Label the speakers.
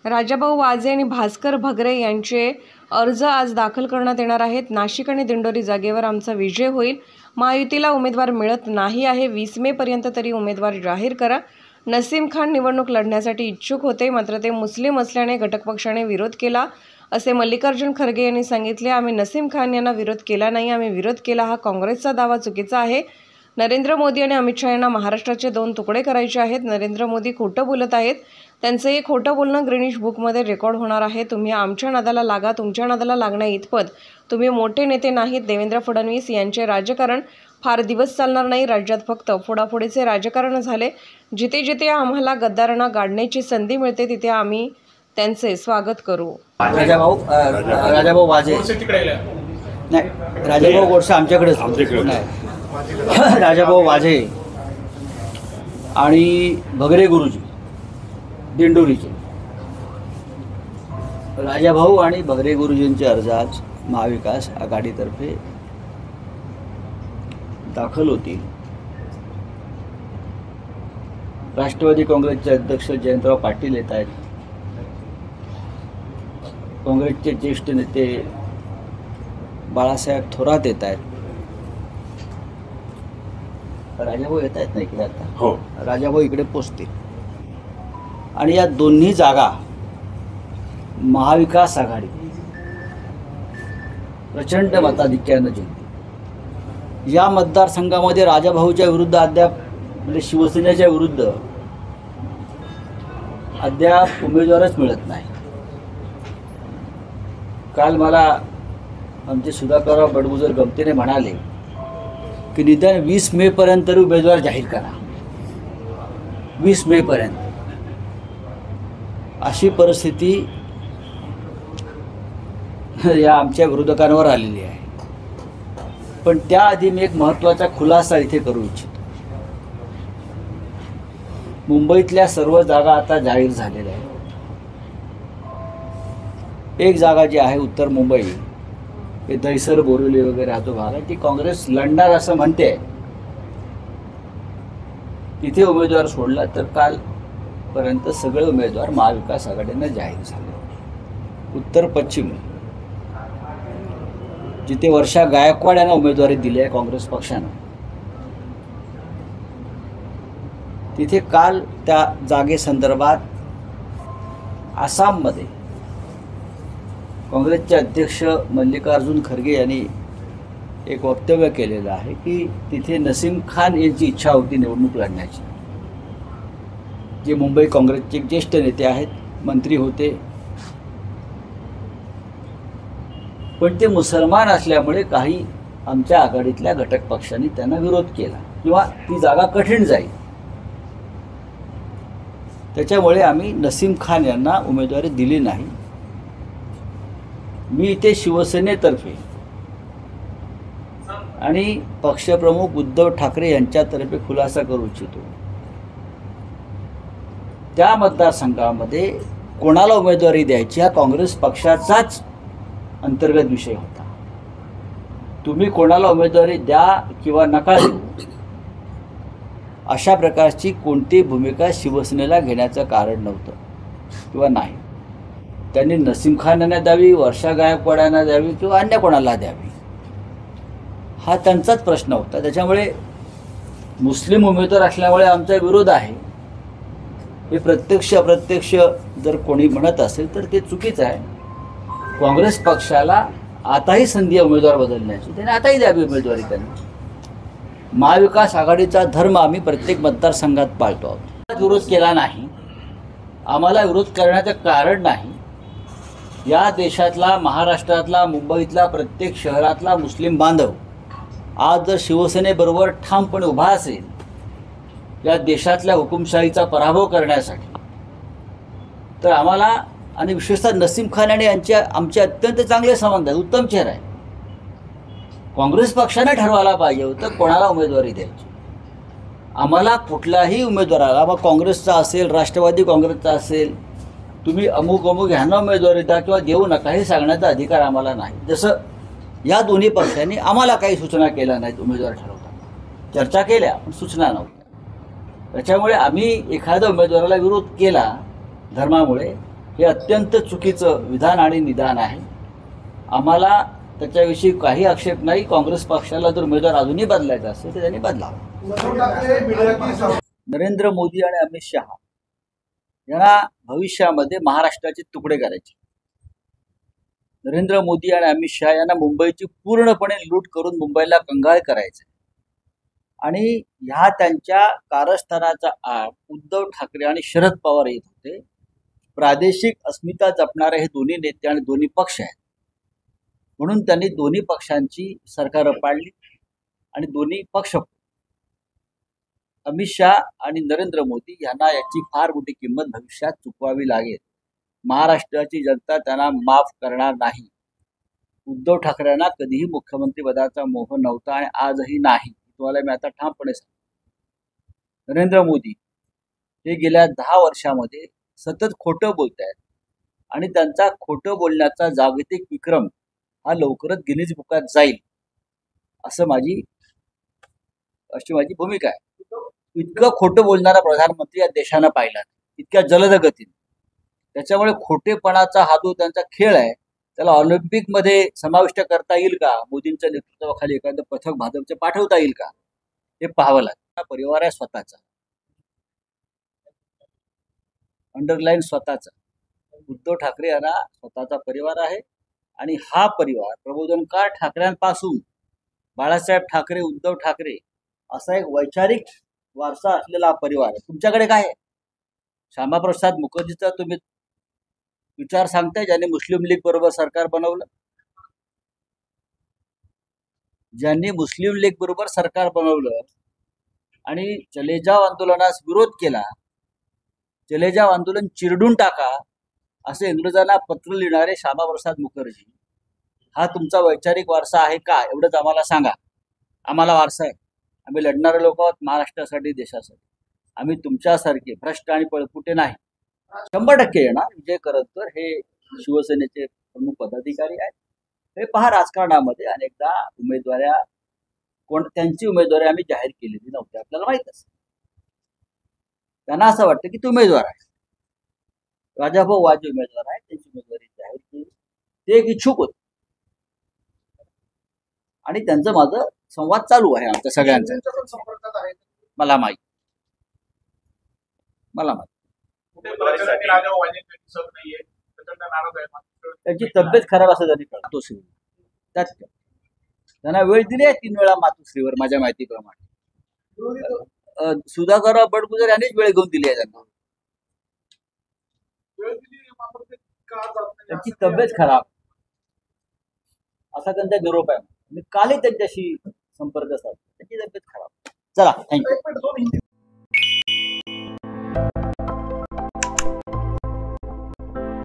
Speaker 1: राजाभाऊ वाजे आणि भास्कर भगरे यांचे अर्ज आज दाखल करण्यात येणार आहेत। नाशिक आणि दिंडोरी जागेवर आमचा विजय होईल। महायुतीला उमेदवार मिळत नाही आहे। 20 मे पर्यंत तरी उमेदवार जाहीर करा। नसीम खान निवडणूक लढण्यासाठी इच्छुक होते, मात्र ते मुस्लिम असल्याने घटक पक्षाने विरोध केला, असे मल्लिकार्जुन खरगे यांनी सांगितले। आम्ही नसीम खान यांना विरोध केला नाही, आम्ही विरोध केला हा काँग्रेसचा दावा चुकीचा आहे। नरेंद्र मोदी आणि अमित शहा यांना महाराष्ट्राचे 2 तुकडे करायचे आहेत। नरेंद्र मोदी खोटं बोलत आहेत। त्यांचं हे खोटं बोलणं ग्रीनिश बुकमध्ये रेकॉर्ड होणार आहे। तुम्ही आमच्या नादाला लागा, तुमच्या नादाला लागण्या इतपत तुम्ही मोठे नेते नाहीत। देवेंद्र फडणवीस यांचे राजकारण फार दिवस चालणार नाही। राज्यात फक्त फोडाफोडीचे राजकारण झाले। जिथे जिथे आम्हाला गद्दारांना गाडण्याची संधी मिळते तिथे आम्ही त्यांचे स्वागत करू।
Speaker 2: राजाभाऊ वाजे नाही, राजाभाऊ गोडसे आमच्याकडेच नाही। राजाभाऊ वाजे आणि भगरे गुरुजी दिंडोरीचे, राजाभाऊ आणि भगरे गुरुजींचे अर्ज आज महाविकास आघाडीतर्फे दाखल होतील। राष्ट्रवादी काँग्रेसचे अध्यक्ष जयंतराव पाटील येत आहेत, काँग्रेसचे ज्येष्ठ नेते बाळासाहेब थोरात येत आहेत, राजाभाऊ येत आहेत ना इकडे आता। हो, राजाभाऊ इकडे पोचतील आणि या दोन्ही जागा महाविकास आघाडी प्रचंड मताधिक्यानं जिंकली। या मतदारसंघामध्ये राजाभाऊच्या विरुद्ध अद्याप म्हणजे शिवसेनेच्या विरुद्ध अद्याप उमेदवारच मिळत नाही। काल मला आमचे सुधाकरराव बडगुजर गमतीने म्हणाले की निदान 20 मे पर्यंत तरी उमेदवार जाहीर करा। 20 मे पर्यंत अशी परिस्थिती या आमच्या विरोधकांवर आलेली आहे। पण त्याआधी मी एक महत्त्वाचा खुलासा इथे करू इच्छितो। मुंबईतल्या सर्व जागा आता जाहीर झालेल्या आहेत। एक जागा जी आहे उत्तर मुंबई, हे दहिसर बोरिवली वगैरे हा जो भाग आहे, ती काँग्रेस लढणार असं म्हणते। तिथे उमेदवार सोडला तर कालपर्यंत सगळे उमेदवार महाविकास आघाडीनं जाहीर झाले। उत्तर पश्चिम जिथे वर्षा गायकवाड यांना उमेदवारी दिली आहे काँग्रेस पक्षानं, तिथे काल त्या जागेसंदर्भात आसाममध्ये काँग्रेसचे अध्यक्ष मल्लिकार्जुन खरगे यांनी एक वक्तव्य केलेलं आहे की तिथे नसीम खान यांची इच्छा होती निवडणूक लढण्याची, जे मुंबई काँग्रेसचे ज्येष्ठ नेते आहेत, मंत्री होते, पण ते मुसलमान असल्यामुळे काही आमच्या आघाडीतल्या घटक पक्षांनी त्यांना विरोध केला किंवा ती जागा कठीण जाईल, त्याच्यामुळे आम्ही नसीम खान यांना उमेदवारी दिली नाही। मी इथे शिवसेनेतर्फे आणि पक्षप्रमुख उद्धव ठाकरे यांच्यातर्फे खुलासा करू इच्छितो। त्या मतदारसंघामध्ये कोणाला उमेदवारी द्यायची हा काँग्रेस पक्षाचाच अंतर्गत विषय होता। तुम्ही कोणाला उमेदवारी द्या किंवा नका देऊ अशा प्रकारची कोणती भूमिका शिवसेनेला घेण्याचं कारण नव्हतं किंवा नाही। त्यांनी नसीम खान यांना द्यावी, वर्षा गायकवाड यांना द्यावी किंवा अन्य कोणाला द्यावी हा त्यांचाच प्रश्न होता। त्याच्यामुळे मुस्लिम उमेदवार असल्यामुळे आमचा विरोध आहे हे प्रत्यक्ष अप्रत्यक्ष जर कोणी म्हणत असेल तर ते चुकीचं आहे। काँग्रेस पक्षाला आताही संधी आहे उमेदवार बदलण्याची, त्याने आताही द्यावी उमेदवारी त्यांनी। महाविकास आघाडीचा धर्म आम्ही प्रत्येक मतदारसंघात पाळतो आहोत। विरोध केला नाही, आम्हाला विरोध करण्याचं कारण नाही। या देशातला, महाराष्ट्रातला, मुंबईतला, प्रत्येक शहरातला मुस्लिम बांधव आज जर शिवसेनेबरोबर ठामपणे उभा असेल या देशातल्या हुकुमशाहीचा पराभव करण्यासाठी, तर आम्हाला आणि विशेषतः नसीम खान आणि आमचे अत्यंत चांगले संबंध आहेत, उत्तम चेहरा आहे। काँग्रेस पक्षाने ठरवायला पाहिजे होतं कोणाला उमेदवारी द्यायची। आम्हाला कुठल्याही उमेदवाराला, मग काँग्रेसचा असेल, राष्ट्रवादी काँग्रेसचा असेल, तुम्ही अमुक ह्यांना उमेदवारी द्या किंवा देऊ नका हे सांगण्याचा अधिकार आम्हाला नाही। जसं या दोन्ही पक्षांनी आम्हाला काही सूचना केल्या नाहीत उमेदवार ठरवताना, चर्चा केल्या पण सूचना नव्हत्या। त्याच्यामुळे आम्ही एखाद्या उमेदवाराला विरोध केला धर्मामुळे हे अत्यंत चुकीचं विधान आणि निदान आहे. आम्हाला त्याच्याविषयी काही आक्षेप नाही. काँग्रेस पक्षाला जर उमेदवार अजूनही बदलायचा असेल तर त्यांनी बदलावा. नरेंद्र मोदी आणि अमित शहा यांना भविष्यामध्ये महाराष्ट्राचे तुकडे करायचे. नरेंद्र मोदी आणि अमित शहा यांना मुंबईची पूर्णपणे लूट करून मुंबईला कंगाळ करायचे आणि ह्या त्यांच्या कारस्थानाचा आड उद्धव ठाकरे आणि शरद पवार येत होते. प्रादेशिक अस्मिता जपणारे हे दोन्ही नेते आणि दोन्ही पक्ष आहेत, म्हणून त्यांनी दोन्ही पक्षांची सरकारं पाडली आणि दोन्ही पक्ष अमित शहा आणि नरेंद्र मोदी यांना याची फार मोठी किंमत भविष्यात चुकवावी लागेल. महाराष्ट्राची जनता त्यांना माफ करणार नाही. उद्धव ठाकरेंना कधीही मुख्यमंत्री पदाचा मोह नव्हता आणि आजही नाही. तुम्हाला मी आता ठामपणे सांगतो. नरेंद्र मोदी हे गेल्या 10 वर्षामध्ये सतत खोटं बोलत आहेत आणि त्यांचा खोटं बोलण्याचा जागतिक विक्रम हा लवकरच गिनीज बुकात जाईल अशी माझी भूमिका आहे. इतकं खोटं बोलणारा प्रधानमंत्री या देशानं पाहिला इतक्या जलद गतीने. त्याच्यामुळे खोटेपणाचा हा जो त्यांचा खेळ आहे त्याला ऑलिम्पिकमध्ये समाविष्ट करता येईल का? मोदींच्या नेतृत्वाखाली एखादं पथक भाजपचे पाठवता येईल का? हे पाहावं लागतं. परिवार आहे स्वतःचा, अंडरलाईन स्वतःचा. उद्धव ठाकरे यांना स्वतःचा परिवार आहे आणि हा परिवार प्रबोधनकार ठाकरेंपासून बाळासाहेब ठाकरे, उद्धव ठाकरे असा एक वैचारिक वारसा असलेला परिवार आहे. तुमच्याकडे काय आहे? श्यामाप्रसाद मुखर्जीचा तुम्ही विचार सांगताय, ज्यांनी मुस्लिम लीग बरोबर सरकार बनवलं, ज्यांनी मुस्लिम लीग बरोबर सरकार बनवलं आणि चले जाव आंदोलनास विरोध केला. चले जाव आंदोलन चिरडून टाका असे इंग्रजांना पत्र लिहिणारे श्यामाप्रसाद मुखर्जी, हा तुमचा वैचारिक वारसा आहे का? एवढंच आम्हाला सांगा. आम्हाला वारसा आहे. आम्ही लढणारे लोक आहोत महाराष्ट्रासाठी, देशासाठी. आम्ही तुमच्यासारखे भ्रष्ट आणि पळपुटे नाही. 100% येणार. विजय करंजकर हे शिवसेनेचे प्रमुख पदाधिकारी आहेत. हे पहा, राजकारणामध्ये अनेकदा त्यांची उमेदवारी आम्ही जाहीर केलेली नव्हती, आपल्याला माहित असतं. त्यांना असं वाटतं की तो उमेदवार आहे, राजाभाऊ वाजे उमेदवार आहे, त्यांची उमेदवारी जाहीर केली. ते एक इच्छुक होते आणि त्यांचं माझं संवाद चालू आहे आमच्या सगळ्यांचा. मला माहित त्यांची तब्येत खराब असं त्यांनी मातोश्री, त्यात त्यांना वेळ दिली आहे 3 वेळा मातोश्रीवर माझ्या माहितीप्रमाणे. सुधाकरराव बडगुजर यांनीच वेळ घेऊन दिली आहे त्यांना. त्यांची तब्येत खराब असा त्यांचा निरोप आहे. मी कालही त्यांच्याशी संपर्क साधला. त्यांची तब्येत खराब. चला, थँक्यू.